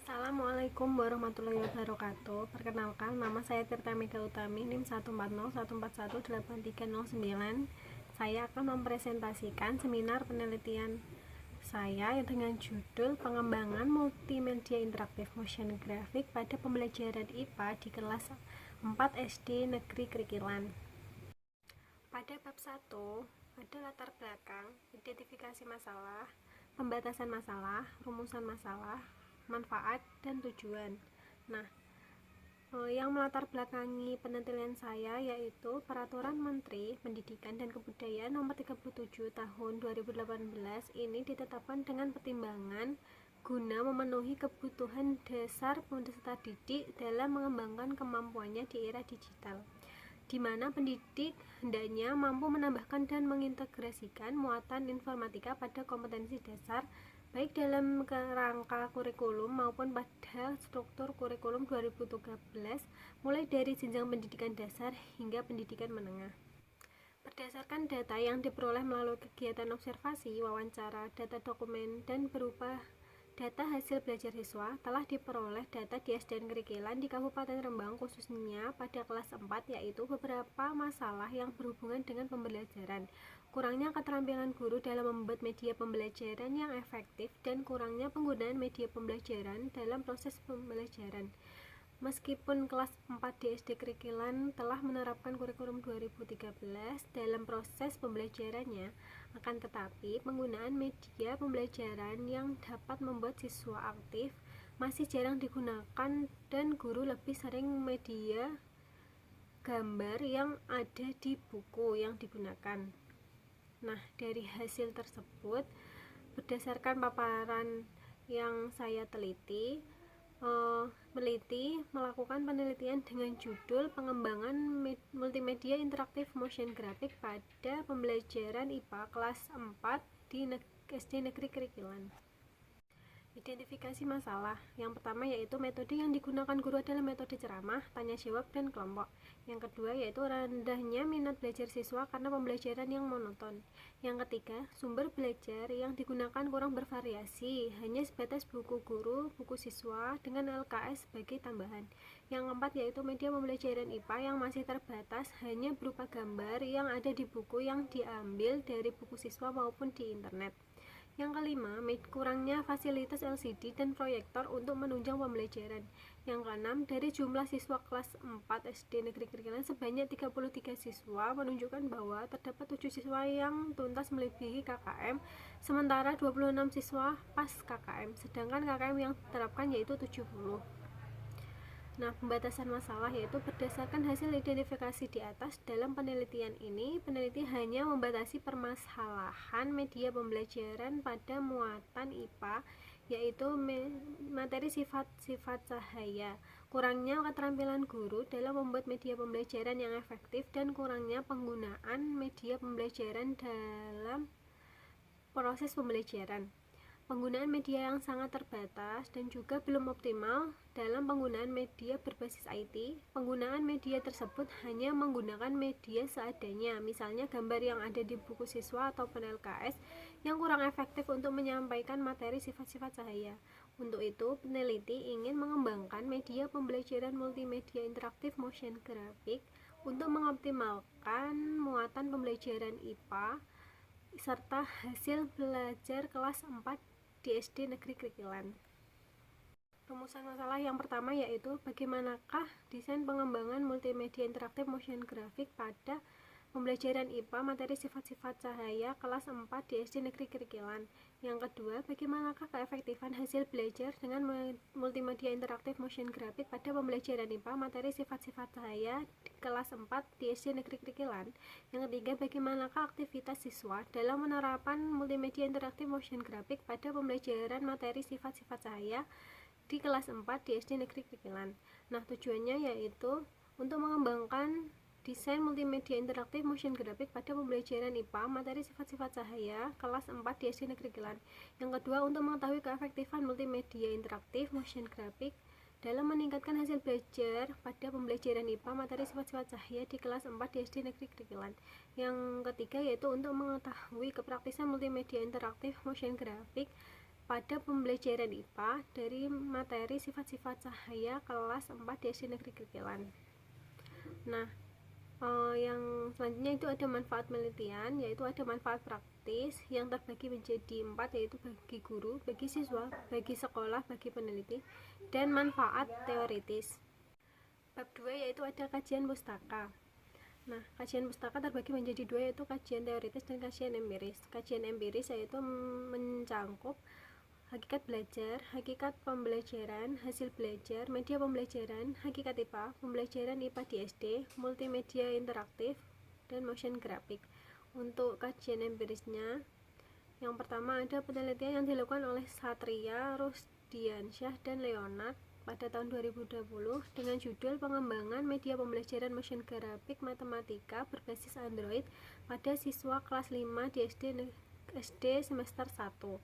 Assalamualaikum warahmatullahi wabarakatuh. Perkenalkan, nama saya Tirta Mega Utami, NIM 14014183009. Saya akan mempresentasikan seminar penelitian saya dengan judul Pengembangan Multimedia Interaktif Motion Graphic pada Pembelajaran IPA di kelas 4 SD Negeri Krikilan. Pada bab 1 ada latar belakang, identifikasi masalah, pembatasan masalah, rumusan masalah, manfaat, dan tujuan. Nah, yang melatar belakangi penelitian saya yaitu Peraturan Menteri Pendidikan dan Kebudayaan Nomor 37 Tahun 2018 ini ditetapkan dengan pertimbangan guna memenuhi kebutuhan dasar peserta didik dalam mengembangkan kemampuannya di era digital, di mana pendidik hendaknya mampu menambahkan dan mengintegrasikan muatan informatika pada kompetensi dasar baik dalam kerangka kurikulum maupun pada struktur kurikulum 2013 mulai dari jenjang pendidikan dasar hingga pendidikan menengah. Berdasarkan data yang diperoleh melalui kegiatan observasi, wawancara, data dokumen, dan berupa data hasil belajar siswa, telah diperoleh data di SDN Krikilan di Kabupaten Rembang khususnya pada kelas 4, yaitu beberapa masalah yang berhubungan dengan pembelajaran, kurangnya keterampilan guru dalam membuat media pembelajaran yang efektif, dan kurangnya penggunaan media pembelajaran dalam proses pembelajaran. Meskipun kelas 4 di SD Krikilan telah menerapkan kurikulum 2013 dalam proses pembelajarannya, akan tetapi penggunaan media pembelajaran yang dapat membuat siswa aktif masih jarang digunakan dan guru lebih sering media gambar yang ada di buku yang digunakan. Nah, dari hasil tersebut, berdasarkan paparan yang saya teliti, melakukan penelitian dengan judul Pengembangan Multimedia Interaktif Motion Graphic pada Pembelajaran IPA kelas 4 di SD Negeri Krikilan. Identifikasi masalah. Yang pertama yaitu metode yang digunakan guru adalah metode ceramah, tanya jawab, dan kelompok. Yang kedua yaitu rendahnya minat belajar siswa karena pembelajaran yang monoton. Yang ketiga, sumber belajar yang digunakan kurang bervariasi, hanya sebatas buku guru, buku siswa, dengan LKS sebagai tambahan. Yang keempat yaitu media pembelajaran IPA yang masih terbatas, hanya berupa gambar yang ada di buku yang diambil dari buku siswa maupun di internet. Yang kelima, kurangnya fasilitas LCD dan proyektor untuk menunjang pembelajaran. Yang keenam, dari jumlah siswa kelas 4 SD Negeri Krikilan sebanyak 33 siswa menunjukkan bahwa terdapat 7 siswa yang tuntas melebihi KKM, sementara 26 siswa pas KKM, sedangkan KKM yang diterapkan yaitu 70. Nah, pembatasan masalah yaitu berdasarkan hasil identifikasi di atas. Dalam penelitian ini, peneliti hanya membatasi permasalahan media pembelajaran pada muatan IPA, yaitu materi sifat-sifat cahaya, kurangnya keterampilan guru dalam membuat media pembelajaran yang efektif, dan kurangnya penggunaan media pembelajaran dalam proses pembelajaran. Penggunaan media yang sangat terbatas dan juga belum optimal dalam penggunaan media berbasis IT. Penggunaan media tersebut hanya menggunakan media seadanya, misalnya gambar yang ada di buku siswa ataupun LKS, yang kurang efektif untuk menyampaikan materi sifat-sifat cahaya. Untuk itu, peneliti ingin mengembangkan media pembelajaran multimedia interaktif motion graphic untuk mengoptimalkan muatan pembelajaran IPA serta hasil belajar kelas 4 di SD Negeri Krikilan. Rumusan masalah yang pertama yaitu bagaimanakah desain pengembangan multimedia interaktif motion graphic pada pembelajaran IPA materi sifat-sifat cahaya kelas 4 di SD Negeri Krikilan. Yang kedua, bagaimanakah keefektifan hasil belajar dengan multimedia interaktif motion graphic pada pembelajaran IPA materi sifat-sifat cahaya di kelas 4 di SD Negeri Krikilan. Yang ketiga, bagaimanakah aktivitas siswa dalam penerapan multimedia interaktif motion graphic pada pembelajaran materi sifat-sifat cahaya di kelas 4 di SD Negeri Krikilan. Nah, tujuannya yaitu untuk mengembangkan desain multimedia interaktif motion graphic pada pembelajaran IPA materi sifat-sifat cahaya kelas 4 di SD Negeri Krikilan. Yang kedua, untuk mengetahui keefektifan multimedia interaktif motion graphic dalam meningkatkan hasil belajar pada pembelajaran IPA materi sifat-sifat cahaya di kelas 4 di SD Negeri Krikilan. Yang ketiga yaitu untuk mengetahui kepraktisan multimedia interaktif motion graphic pada pembelajaran IPA dari materi sifat-sifat cahaya kelas 4 di SD Negeri Kerkilan. Nah, yang selanjutnya itu ada manfaat penelitian, yaitu ada manfaat praktis yang terbagi menjadi 4, yaitu bagi guru, bagi siswa, bagi sekolah, bagi peneliti, dan manfaat teoritis. Bab 2 yaitu ada kajian pustaka. Nah, kajian pustaka terbagi menjadi 2, yaitu kajian teoritis dan kajian empiris. Kajian empiris yaitu mencangkup hakikat belajar, hakikat pembelajaran, hasil belajar, media pembelajaran, hakikat IPA, pembelajaran IPA di SD, multimedia interaktif, dan motion graphic. Untuk kajian empirisnya, yang pertama ada penelitian yang dilakukan oleh Satria, Rusdiansyah, dan Leonard pada tahun 2020 dengan judul pengembangan media pembelajaran motion graphic matematika berbasis Android pada siswa kelas 5 di SD semester 1.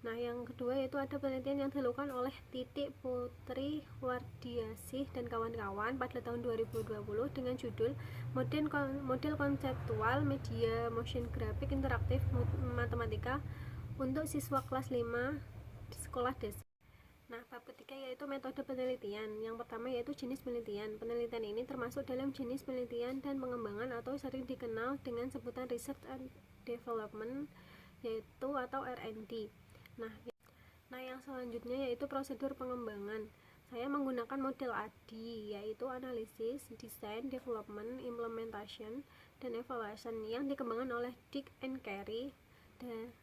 Nah, yang kedua yaitu ada penelitian yang dilakukan oleh Titik Putri Wardiasih dan kawan-kawan pada tahun 2020 dengan judul model konseptual media motion graphic interaktif matematika untuk siswa kelas 5 di sekolah desa. Nah, bab ketiga yaitu metode penelitian. Yang pertama yaitu jenis penelitian. Penelitian ini termasuk dalam jenis penelitian dan pengembangan atau sering dikenal dengan sebutan research and development, yaitu atau R&D. Nah, yang selanjutnya yaitu prosedur pengembangan. Saya menggunakan model ADI, yaitu analisis, design, development, implementation, dan evaluation yang dikembangkan oleh Dick and Carey. Dan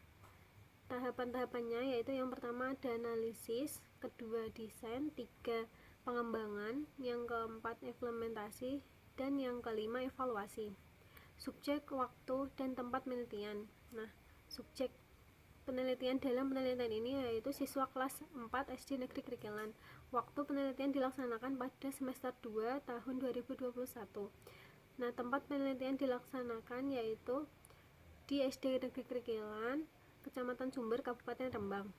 tahapan-tahapannya yaitu yang pertama ada analisis, kedua desain, tiga pengembangan, yang keempat implementasi, dan yang kelima evaluasi. Subjek, waktu, dan tempat penelitian. Nah, subjek penelitian dalam penelitian ini yaitu siswa kelas 4 SD Negeri Kerkilan. Waktu penelitian dilaksanakan pada semester 2 tahun 2021. Nah, tempat penelitian dilaksanakan yaitu di SD Negeri Kerkilan, Kecamatan Sumber, Kabupaten Rembang.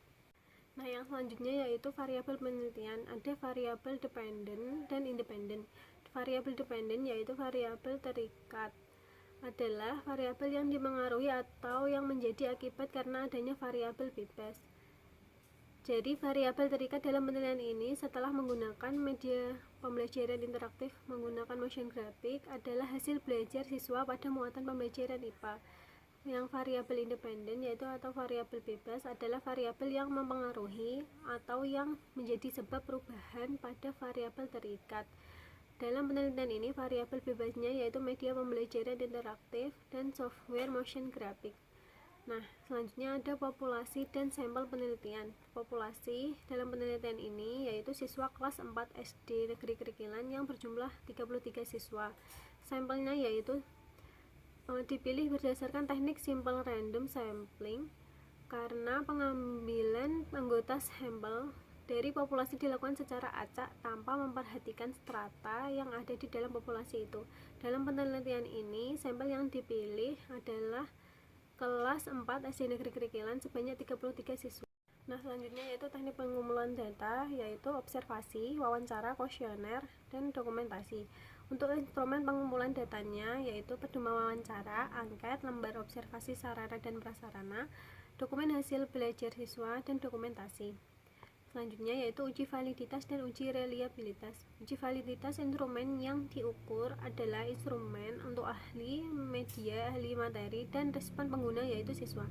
Nah, yang selanjutnya yaitu variabel penelitian. Ada variabel dependen dan independen. Variabel dependen yaitu variabel terikat, adalah variabel yang dipengaruhi atau yang menjadi akibat karena adanya variabel bebas. Jadi variabel terikat dalam penelitian ini setelah menggunakan media pembelajaran interaktif menggunakan motion graphic adalah hasil belajar siswa pada muatan pembelajaran IPA. Yang variabel independen yaitu atau variabel bebas adalah variabel yang mempengaruhi atau yang menjadi sebab perubahan pada variabel terikat. Dalam penelitian ini, variabel bebasnya yaitu media pembelajaran interaktif dan software motion graphic. Nah, selanjutnya ada populasi dan sampel penelitian. Populasi dalam penelitian ini yaitu siswa kelas 4 SD Negeri Kerkilan yang berjumlah 33 siswa. Sampelnya yaitu dipilih berdasarkan teknik simple random sampling karena pengambilan anggota sampel dari populasi dilakukan secara acak tanpa memperhatikan strata yang ada di dalam populasi itu. Dalam penelitian ini, sampel yang dipilih adalah kelas 4 SD Negeri Kerkilan sebanyak 33 siswa. Nah, selanjutnya yaitu teknik pengumpulan data, yaitu observasi, wawancara, kuesioner, dan dokumentasi. Untuk instrumen pengumpulan datanya yaitu pedoman wawancara, angket, lembar observasi sarana dan prasarana, dokumen hasil belajar siswa, dan dokumentasi. Selanjutnya yaitu uji validitas dan uji reliabilitas. Uji validitas instrumen yang diukur adalah instrumen untuk ahli media, ahli materi, dan respon pengguna yaitu siswa.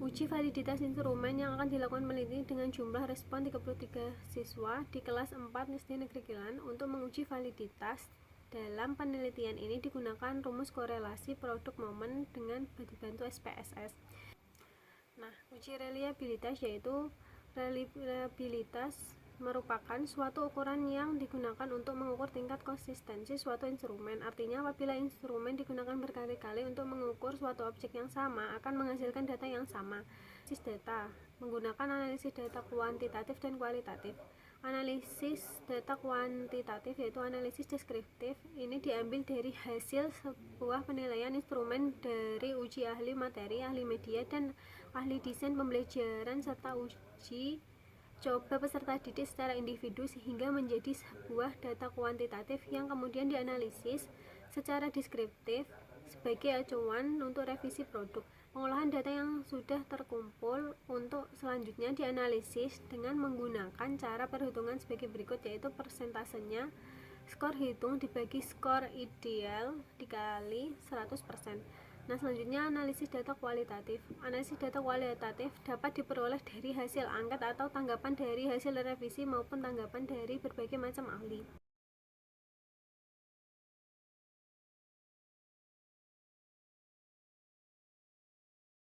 Uji validitas instrumen yang akan dilakukan peneliti dengan jumlah respon 33 siswa di kelas 4 SD Negeri Kerkilan. Untuk menguji validitas dalam penelitian ini digunakan rumus korelasi produk momen dengan dibantu SPSS. Nah, uji reliabilitas yaitu reliabilitas merupakan suatu ukuran yang digunakan untuk mengukur tingkat konsistensi suatu instrumen. Artinya apabila instrumen digunakan berkali-kali untuk mengukur suatu objek yang sama akan menghasilkan data yang sama. Analisis data menggunakan analisis data kuantitatif dan kualitatif. Analisis data kuantitatif yaitu analisis deskriptif. Ini diambil dari hasil sebuah penilaian instrumen dari uji ahli materi, ahli media, dan ahli desain pembelajaran serta uji coba peserta didik secara individu sehingga menjadi sebuah data kuantitatif yang kemudian dianalisis secara deskriptif sebagai acuan untuk revisi produk. Pengolahan data yang sudah terkumpul untuk selanjutnya dianalisis dengan menggunakan cara perhitungan sebagai berikut, yaitu persentasenya skor hitung dibagi skor ideal dikali 100%. Nah, selanjutnya analisis data kualitatif. Analisis data kualitatif dapat diperoleh dari hasil angket atau tanggapan dari hasil revisi maupun tanggapan dari berbagai macam ahli.